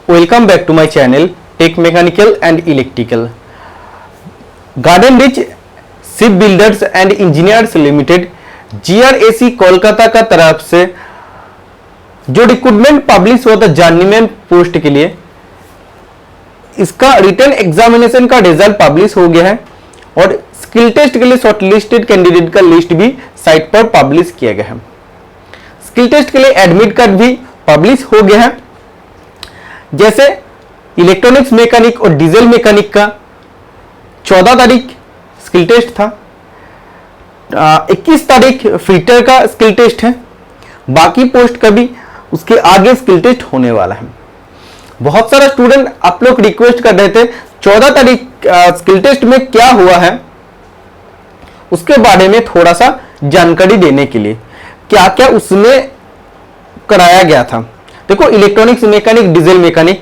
Welcome back to my channel Tech Mechanical and Electrical. Garden rich ship builders and engineers limited GRAC Kolkata का तरफ से जो recruitment publish हुआ था जर्नीमैन post के लिए, इसका रिटन एग्जामिनेशन का रिजल्ट पब्लिश हो गया है और स्किल टेस्ट के लिए शॉर्टलिस्टेड कैंडिडेट का लिस्ट भी साइट पर पब्लिश किया गया है। स्किल टेस्ट के लिए एडमिट कार्ड भी पब्लिश हो गया है। जैसे इलेक्ट्रॉनिक्स मैकेनिक और डीजल मैकेनिक का 14 तारीख स्किल टेस्ट था, 21 तारीख फिटर का स्किल टेस्ट है, बाकी पोस्ट का भी उसके आगे स्किल टेस्ट होने वाला है। बहुत सारा स्टूडेंट आप लोग रिक्वेस्ट कर रहे थे 14 तारीख स्किल टेस्ट में क्या हुआ है उसके बारे में थोड़ा सा जानकारी देने के लिए, क्या क्या उसमें कराया गया था। देखो, इलेक्ट्रॉनिक्स मैकेनिक, डीजल मैकेनिक,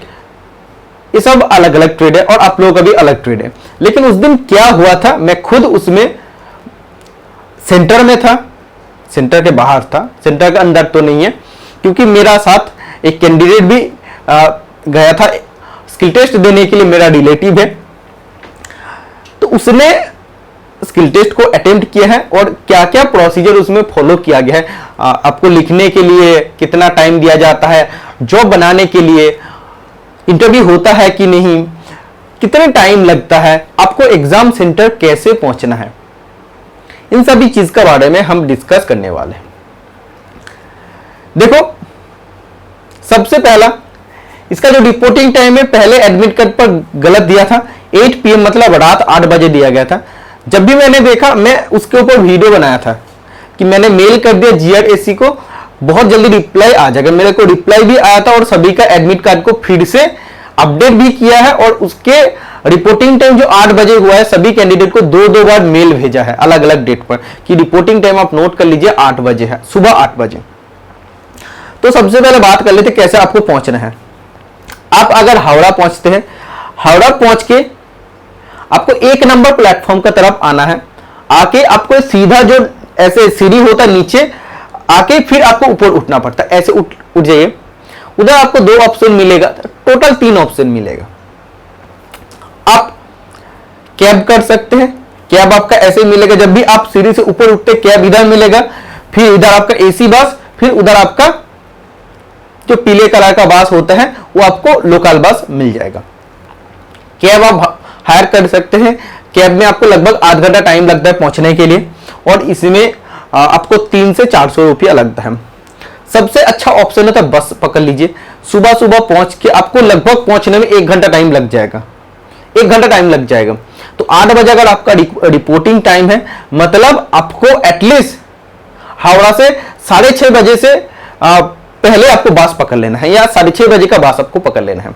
ये सब अलग अलग ट्रेड है और आप लोगों का भी अलग ट्रेड है। लेकिन उस दिन क्या हुआ था, मैं खुद उसमें सेंटर में था, सेंटर के बाहर था, सेंटर के अंदर तो नहीं है, क्योंकि मेरा साथ एक कैंडिडेट भी गया था स्किल टेस्ट देने के लिए, मेरा रिलेटिव है, तो उसने स्किल टेस्ट को अटेम्प्ट किया है और क्या क्या प्रोसीजर उसमें फॉलो किया गया है। आपको लिखने के लिए कितना टाइम दिया जाता है, जॉब बनाने के लिए इंटरव्यू होता है कि नहीं, कितने टाइम लगता है, आपको एग्जाम सेंटर कैसे पहुंचना है, इन सभी चीज के बारे में हम डिस्कस करने वाले हैं। देखो, सबसे पहला इसका जो रिपोर्टिंग टाइम है, पहले एडमिट कार्ड पर गलत दिया था, 8 PM मतलब रात 8 बजे दिया गया था। जब भी मैंने देखा, मैं उसके ऊपर वीडियो बनाया था कि मैंने मेल कर दिया GRAC को, बहुत जल्दी रिप्लाई आ जाएगा। मेरे को रिप्लाई भी आया था और सभी का एडमिट कार्ड को फिर से अपडेट भी किया है और उसके रिपोर्टिंग टाइम जो 8 बजे हुआ है, सभी कैंडिडेट को 2-2 बार मेल भेजा है अलग अलग डेट पर कि रिपोर्टिंग टाइम आप नोट कर लीजिए 8 बजे है, सुबह 8 बजे। तो सबसे पहले बात कर लेते कैसे आपको पहुंचना है। आप अगर हावड़ा पहुंचते हैं, हावड़ा पहुंच के आपको 1 नंबर प्लेटफॉर्म का तरफ आना है। आके आपको सीधा जो ऐसे सीढ़ी होता है नीचे आके फिर आपको ऊपर उठना पड़ता है, ऐसे उठ जाइए। उधर आपको 2 ऑप्शन मिलेगा, टोटल 3 ऑप्शन मिलेगा। आप कैब कर सकते हैं, कैब आपका ऐसे मिलेगा, जब भी आप सीढ़ी से ऊपर उठते कैब इधर मिलेगा, फिर इधर आपका AC बस, फिर उधर आपका जो पीले कलर का बस होता है वो आपको लोकल बस मिल जाएगा। कैब आप हायर कर सकते हैं। कैब में आपको लगभग आधा घंटा टाइम लगता है पहुंचने के लिए और इसमें आपको 300 से 400 रुपया लगता है। सबसे अच्छा ऑप्शन होता है बस पकड़ लीजिए। सुबह सुबह पहुंच के आपको लगभग पहुंचने में 1 घंटा टाइम लग जाएगा, 1 घंटा टाइम लग जाएगा। तो 8 बजे अगर आपका रिपोर्टिंग टाइम है, मतलब आपको एटलीस्ट हावड़ा से 6:30 बजे से पहले आपको बस पकड़ लेना है या 6:30 बजे का बस आपको पकड़ लेना है।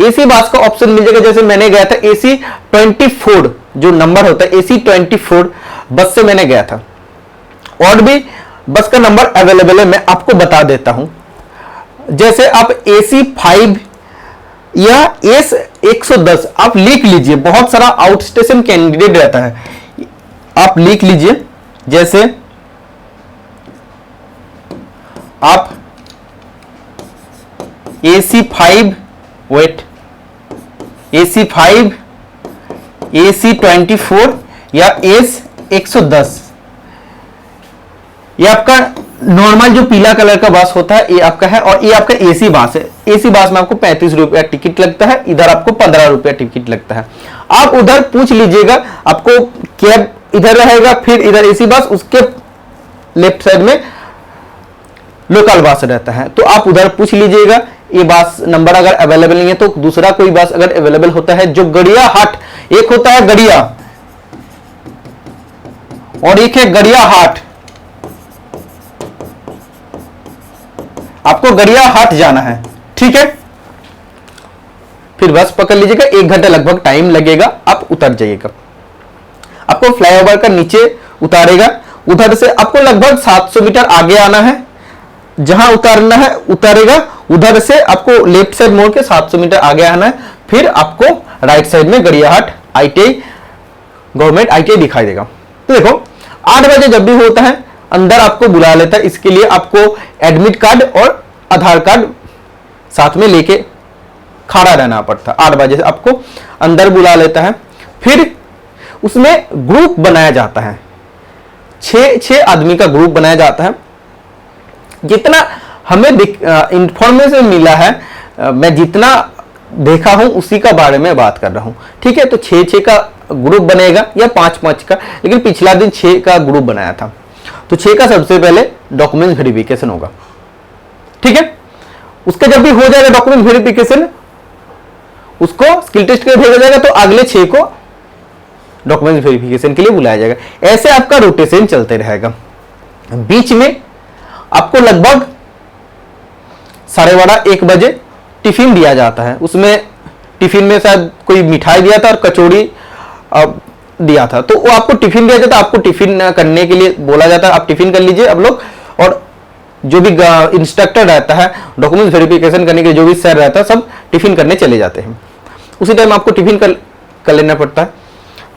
AC बस का ऑप्शन मिल जाएगा। जैसे मैंने गया था AC 24 जो नंबर होता है, AC 24 बस से मैंने गया था। और भी बस का नंबर अवेलेबल है, मैं आपको बता देता हूं। जैसे आप AC 5 या S 110 आप लिख लीजिए, बहुत सारा आउट स्टेशन कैंडिडेट रहता है, आप लिख लीजिए। जैसे आप AC 5 AC 5, AC 24 या S 110, ये आपका नॉर्मल जो पीला कलर का बस होता है ये आपका है और ये आपका AC बस है। AC बस में आपको 35 रुपया टिकट लगता है, इधर आपको 15 रुपया टिकट लगता है। आप उधर पूछ लीजिएगा, आपको कैब इधर रहेगा, फिर इधर AC बस, उसके लेफ्ट साइड में लोकल बस रहता है, तो आप उधर पूछ लीजिएगा। ये बस नंबर अगर अवेलेबल नहीं है तो दूसरा कोई बस अगर अवेलेबल होता है, जो गड़िया हाट, एक होता है गड़िया और एक है गड़िया हाट, आपको गड़िया हाट जाना है, ठीक है। फिर बस पकड़ लीजिएगा, 1 घंटा लगभग टाइम लगेगा, आप उतर जाइएगा। आपको फ्लाईओवर का नीचे उतारेगा, उधर से आपको लगभग 700 मीटर आगे आना है, जहां उतारना है उतारेगा, उधर से आपको लेफ्ट साइड मोड़ के 700 मीटर आगे आना है, फिर आपको राइट साइड में गड़ियाहाट ITI गवर्नमेंट ITI दिखाई देगा। तो देखो 8 बजे जब भी होता है अंदर आपको बुला लेता है, इसके लिए आपको एडमिट कार्ड और आधार कार्ड साथ में लेके खड़ा रहना पड़ता है। 8 बजे से आपको अंदर बुला लेता है। फिर उसमें ग्रुप बनाया जाता है, 6 आदमी का ग्रुप बनाया जाता है। जितना हमें इंफॉर्मेशन मिला है, मैं जितना देखा हूं उसी का बारे में बात कर रहा हूं, ठीक है। तो 6 का ग्रुप बनेगा या 5 का, लेकिन पिछला दिन 6 का ग्रुप बनाया था। तो 6 का सबसे पहले डॉक्यूमेंट वेरिफिकेशन होगा, ठीक है। उसका जब भी हो जाएगा डॉक्यूमेंट वेरिफिकेशन, उसको स्किल टेस्ट के लिए भेजा जाएगा, तो अगले 6 को डॉक्यूमेंट वेरिफिकेशन के लिए बुलाया जाएगा। ऐसे आपका रोटेशन चलते रहेगा। बीच में आपको लगभग 12:30-1 बजे टिफिन दिया जाता है। उसमें टिफिन में शायद कोई मिठाई दिया था और कचौड़ी दिया था। तो वो आपको टिफिन दिया जाता है, आपको टिफिन करने के लिए बोला जाता है, आप टिफिन कर लीजिए आप लोग। और जो भी इंस्ट्रक्टर रहता है डॉक्यूमेंट वेरिफिकेशन करने के लिए, जो भी सर रहता है, सब टिफिन करने चले जाते हैं। उसी टाइम आपको टिफिन कर लेना पड़ता है।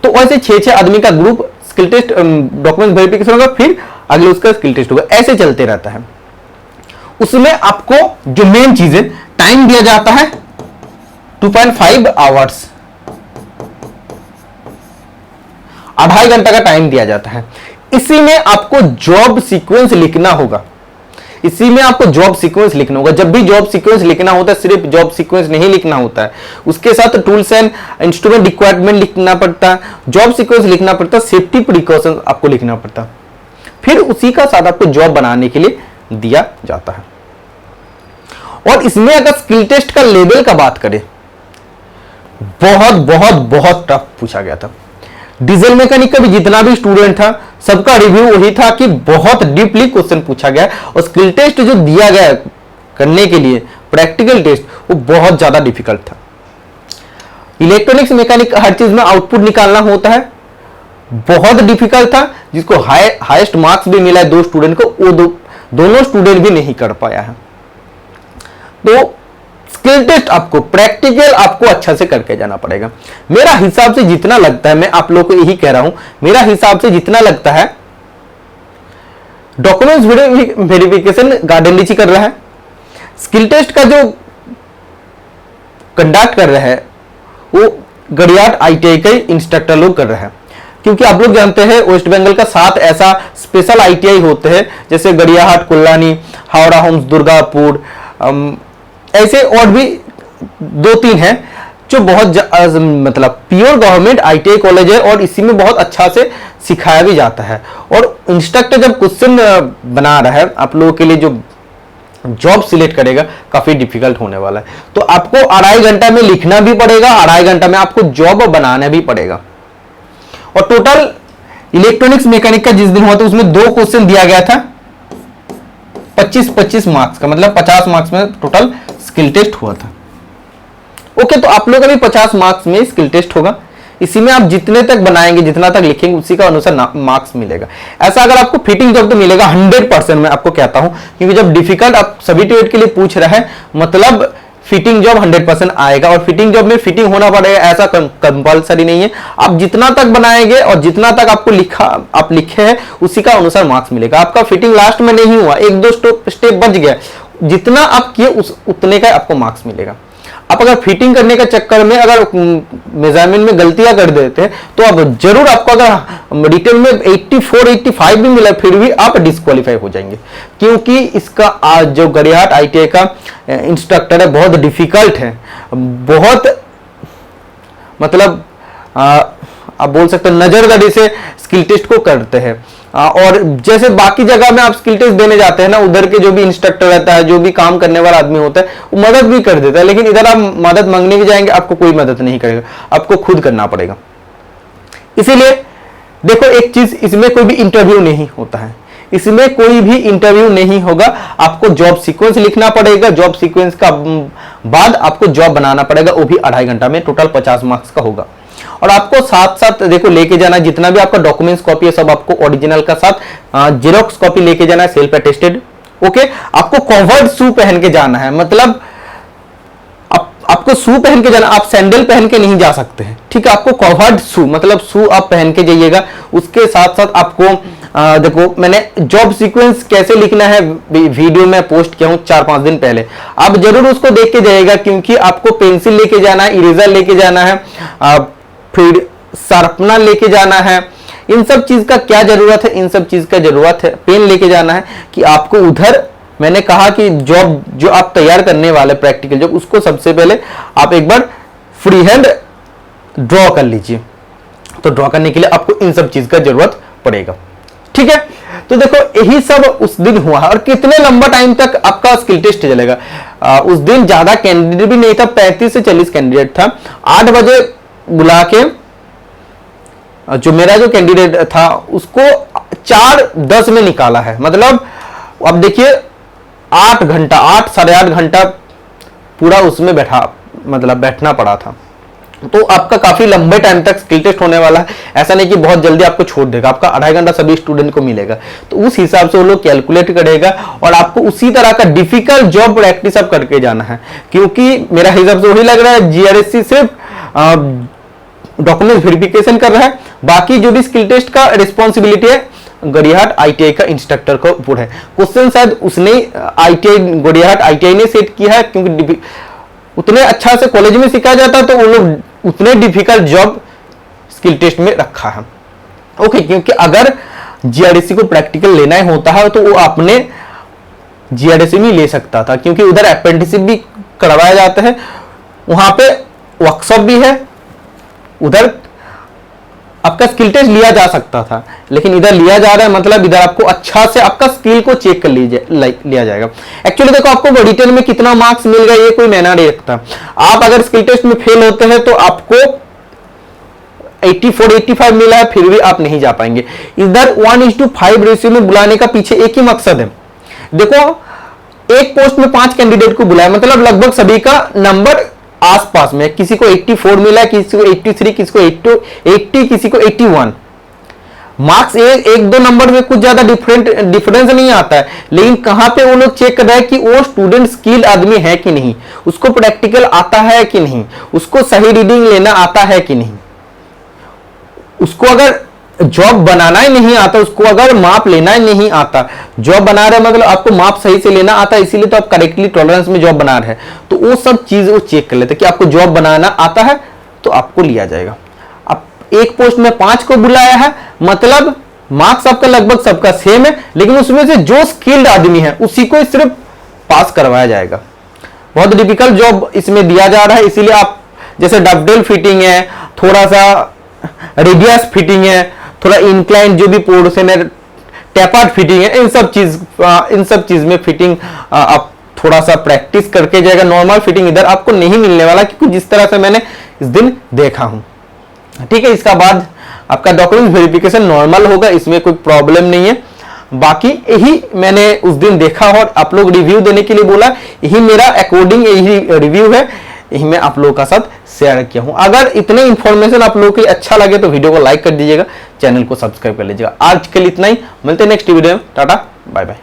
तो वैसे 6 आदमी का group skill test, document verification होगा, फिर अगले उसका स्किल टेस्ट होगा। ऐसे चलते रहता है। उसमें आपको जो मेन चीजें, टाइम दिया जाता है 2.5 आवर्स, 2.5 घंटा का टाइम दिया जाता है। इसी में आपको जॉब सीक्वेंस लिखना होगा। इसी में आपको जॉब सीक्वेंस लिखना होगा। जब भी जॉब सीक्वेंस लिखना होता है, सिर्फ जॉब सीक्वेंस नहीं लिखना होता है, उसके साथ टूल्स एंड इंस्ट्रूमेंट रिक्वायरमेंट लिखना पड़ता है, जॉब सीक्वेंस लिखना पड़ता है, सेफ्टी प्रिकॉशन आपको लिखना पड़ता है। फिर उसी का साथ आपको जॉब बनाने के लिए दिया जाता है। और इसमें अगर स्किल टेस्ट का लेवल का बात करें, बहुत बहुत बहुत टफ पूछा गया था। डीजल मैकेनिक का भी जितना भी स्टूडेंट था, सबका रिव्यू वही था कि बहुत डीपली क्वेश्चन पूछा गया। और स्किल टेस्ट जो दिया गया करने के लिए, प्रैक्टिकल टेस्ट, वो बहुत ज्यादा डिफिकल्ट था। इलेक्ट्रॉनिक्स मैकेनिक हर चीज में आउटपुट निकालना होता है, बहुत डिफिकल्ट था। जिसको हाईएस्ट मार्क्स भी मिला है 2 स्टूडेंट को, वो दोनों स्टूडेंट भी नहीं कर पाया है। तो स्किल टेस्ट आपको, प्रैक्टिकल आपको अच्छा से करके जाना पड़ेगा। मेरा हिसाब से जितना लगता है, मैं आप लोगों को यही कह रहा हूं, मेरा हिसाब से जितना लगता है, डॉक्यूमेंट्स वेरिफिकेशन गार्डन लीची कर रहा है। स्किल टेस्ट का जो कंडक्ट कर रहा है वो गड़ियाट आईटीआई के इंस्ट्रक्टर लोग कर रहे हैं। क्योंकि आप लोग जानते हैं वेस्ट बंगाल का 7 ऐसा स्पेशल आईटीआई होते हैं, जैसे गड़ियाहाट, कुल्लानी, हावड़ा होम्स, दुर्गापुर, ऐसे और भी 2-3 हैं जो बहुत मतलब प्योर गवर्नमेंट आईटीआई कॉलेज है। और इसी में बहुत अच्छा से सिखाया भी जाता है। और इंस्ट्रक्टर जब क्वेश्चन बना रहा है आप लोगों के लिए, जो जॉब सिलेक्ट करेगा, काफी डिफिकल्ट होने वाला है। तो आपको 2.5 घंटा में लिखना भी पड़ेगा, 2.5 घंटा में आपको जॉब बनाना भी पड़ेगा। और टोटल इलेक्ट्रॉनिक्स मैकेनिक का जिस दिन हुआ था, उसमें 2 क्वेश्चन दिया गया था 25-25 मार्क्स का, मतलब 50 मार्क्स में टोटल स्किल टेस्ट हुआ था। ओके, तो आप लोग का भी 50 मार्क्स में स्किल टेस्ट होगा। इसी में आप जितने तक बनाएंगे, जितना तक लिखेंगे, उसी का अनुसार मार्क्स मिलेगा। ऐसा अगर आपको फिटिंग जॉब तो मिलेगा 100%, मैं आपको कहता हूं। क्योंकि जब डिफिकल्ट आप सभी ट्रेड के लिए पूछ रहे हैं, मतलब फिटिंग जॉब 100% आएगा। और फिटिंग जॉब में फिटिंग होना पड़ेगा, ऐसा कंपल्सरी नहीं है। आप जितना तक बनाएंगे और जितना तक आपको आप लिखे हैं, उसी का अनुसार मार्क्स मिलेगा। आपका फिटिंग लास्ट में नहीं हुआ, 1-2 स्टेप बच गया, जितना आप किए उतने का आपको मार्क्स मिलेगा। आप अगर फिटिंग करने के चक्कर में अगर मेजरमेंट में गलतियां कर देते हैं, तो अब जरूर आपको अगर रिटर्न में 84-85 भी मिला, फिर भी आप डिस्क्वालीफाई हो जाएंगे। क्योंकि इसका आज जो गड़ियाहाट आईटीआई का इंस्ट्रक्टर है, बहुत डिफिकल्ट है, बहुत मतलब आप बोल सकते हैं नजरगढ़ी से स्किल टेस्ट को करते हैं। और जैसे बाकी जगह में आप स्किल टेस्ट देने जाते हैं ना, उधर के जो भी इंस्ट्रक्टर रहता है, जो भी काम करने वाला आदमी होता है, वो मदद भी कर देता है। लेकिन इधर आप मदद मांगने भी जाएंगे, आपको कोई मदद नहीं करेगा, आपको खुद करना पड़ेगा। इसीलिए देखो, एक चीज, इसमें कोई भी इंटरव्यू नहीं होता है, इसमें कोई भी इंटरव्यू नहीं होगा। आपको जॉब सीक्वेंस लिखना पड़ेगा, जॉब सीक्वेंस का बाद आपको जॉब बनाना पड़ेगा, वो भी 2.5 घंटा में, टोटल 50 मार्क्स का होगा। और आपको साथ साथ देखो लेके जाना, जितना भी आपका डॉक्यूमेंट्स कॉपी है, सब आपको ओरिजिनल का साथ जेरोक्स कॉपी लेके जाना है, सेल्फ अटेस्टेड। ओके, आपको कवर्ड शू पहन के जाना है, मतलब आपको शू पहन के जाना, आप सैंडल पहन के नहीं जा सकते हैं, ठीक है। आपको कवर्ड शू, मतलब शू आप पहन के जाइएगा। उसके साथ साथ आपको देखो मैंने जॉब सीक्वेंस कैसे लिखना है वीडियो में पोस्ट किया हूं 4-5 दिन पहले, आप जरूर उसको देख के जाइएगा, क्योंकि आपको पेंसिल लेके जाना है, इरेजर लेके जाना है, फिर शार्पनर लेके जाना है। इन सब चीज का क्या जरूरत है, इन सब चीज का जरूरत है, पेन लेके जाना है कि आपको उधर मैंने कहा कि जॉब जो आप तैयार करने वाले प्रैक्टिकल जॉब, उसको सबसे पहले आप एक बार फ्री हैंड ड्रॉ कर लीजिए। तो ड्रॉ करने के लिए आपको इन सब चीज का जरूरत पड़ेगा, ठीक है। तो देखो यही सब उस दिन हुआ है। और कितने लंबा टाइम तक आपका स्किल टेस्ट चलेगा, उस दिन ज्यादा कैंडिडेट भी नहीं था, 35 से 40 कैंडिडेट था। 8 बजे बुला के जो मेरा जो कैंडिडेट था उसको 4:10 में निकाला है। मतलब अब देखिए 8 घंटा, 8-8.5 घंटा पूरा उसमें बैठना पड़ा था। तो आपका काफी लंबे टाइम तक स्किल टेस्ट होने वाला है। ऐसा नहीं कि बहुत जल्दी आपको छोड़ देगा, आपका 2.5 घंटा सभी स्टूडेंट को मिलेगा। तो उस हिसाब से वो लोग कैलकुलेट करेगा और आपको उसी तरह का डिफिकल्ट जॉब प्रैक्टिस आप करके जाना है। क्योंकि मेरा हिसाब से वही लग रहा है, जीआरएससी सिर्फ डॉक्यूमेंट वेरिफिकेशन कर रहा है, बाकी जो भी स्किल टेस्ट का रिस्पॉन्सिबिलिटी है गड़ियाहाट आईटीआई का इंस्ट्रक्टर को ऊपर है। क्वेश्चन शायद उसने गड़ियाहाट आईटीआई ने सेट किया है, क्योंकि उतने अच्छा से कॉलेज में सिखाया जाता तो वो लोग उतने डिफिकल्ट जॉब स्किल टेस्ट में रखा है। ओके, क्योंकि अगर जीआरएससी को प्रैक्टिकल लेना ही होता है तो वो अपने जीआरएससी में ले सकता था, क्योंकि उधर अप्रेंटिसशिप भी करवाया जाता है, वहां पे वर्कशॉप भी है, उधर आपका स्किल टेस्ट लिया जा सकता था। लेकिन इधर लिया जा रहा है, मतलब इधर आपको अच्छा से आपका स्किल को चेक कर लिया जाएगा। एक्चुअली देखो आपको रिटर्न में कितना मार्क्स मिल गया ये कोई मायना नहीं रखता। आप अगर स्किल टेस्ट में फेल होते हैं तो आपको 84-85 मिला है, फिर भी आप नहीं जा पाएंगे। इधर 1:5 रेशियो में बुलाने का पीछे एक ही मकसद है। देखो एक पोस्ट में 5 कैंडिडेट को बुलाया, मतलब लगभग सभी का नंबर आसपास में, किसी को 84 मिला, किसी को 83, किसी को 80, किसी को 81। मार्क्स एक दो नंबर में कुछ ज्यादा डिफरेंस नहीं आता है, लेकिन कहां पे वो लोग चेक कर रहे हैं कि वो स्टूडेंट स्किल आदमी है कि नहीं, उसको प्रैक्टिकल आता है कि नहीं, उसको सही रीडिंग लेना आता है कि नहीं, उसको अगर जॉब बनाना ही नहीं आता, उसको अगर माप लेना ही नहीं आता। जॉब बना रहे मतलब आपको माप सही से लेना आता है, इसीलिए तो आप करेक्टली टॉलरेंस में जॉब बना रहे हैं। तो वो सब चीज वो चेक कर लेते कि आपको जॉब बनाना आता है तो आपको लिया जाएगा। अब एक पोस्ट में 5 को बुलाया है, मतलब मार्क्स आपका लगभग सबका सेम है, लेकिन उसमें से जो स्किल्ड आदमी है उसी को सिर्फ पास करवाया जाएगा। बहुत डिफिकल्ट जॉब इसमें दिया जा रहा है, इसीलिए आप जैसे डबडेल फिटिंग है, थोड़ा सा रेडियस फिटिंग है, थोड़ा इंक्लाइन जो भी पोर्शन है, टैपर्ड फिटिंग है, इन सब चीज में फिटिंग आप थोड़ा सा प्रैक्टिस करके जाएगा। नॉर्मल फिटिंग इधर आपको नहीं मिलने वाला, क्योंकि जिस तरह से मैंने इस दिन देखा हूं, ठीक है। इसका बाद आपका डॉक्यूमेंट वेरिफिकेशन नॉर्मल होगा, इसमें कोई प्रॉब्लम नहीं है। बाकी यही मैंने उस दिन देखा और आप लोग रिव्यू देने के लिए बोला, यही मेरा अकॉर्डिंग यही रिव्यू है, यही मैं आप लोगों का साथ शेयर किया हूं। अगर इतने इंफॉर्मेशन आप लोगों को अच्छा लगे तो वीडियो को लाइक कर दीजिएगा, चैनल को सब्सक्राइब कर लीजिएगा। आज के लिए इतना ही, मिलते हैं नेक्स्ट वीडियो में। Tata bye bye.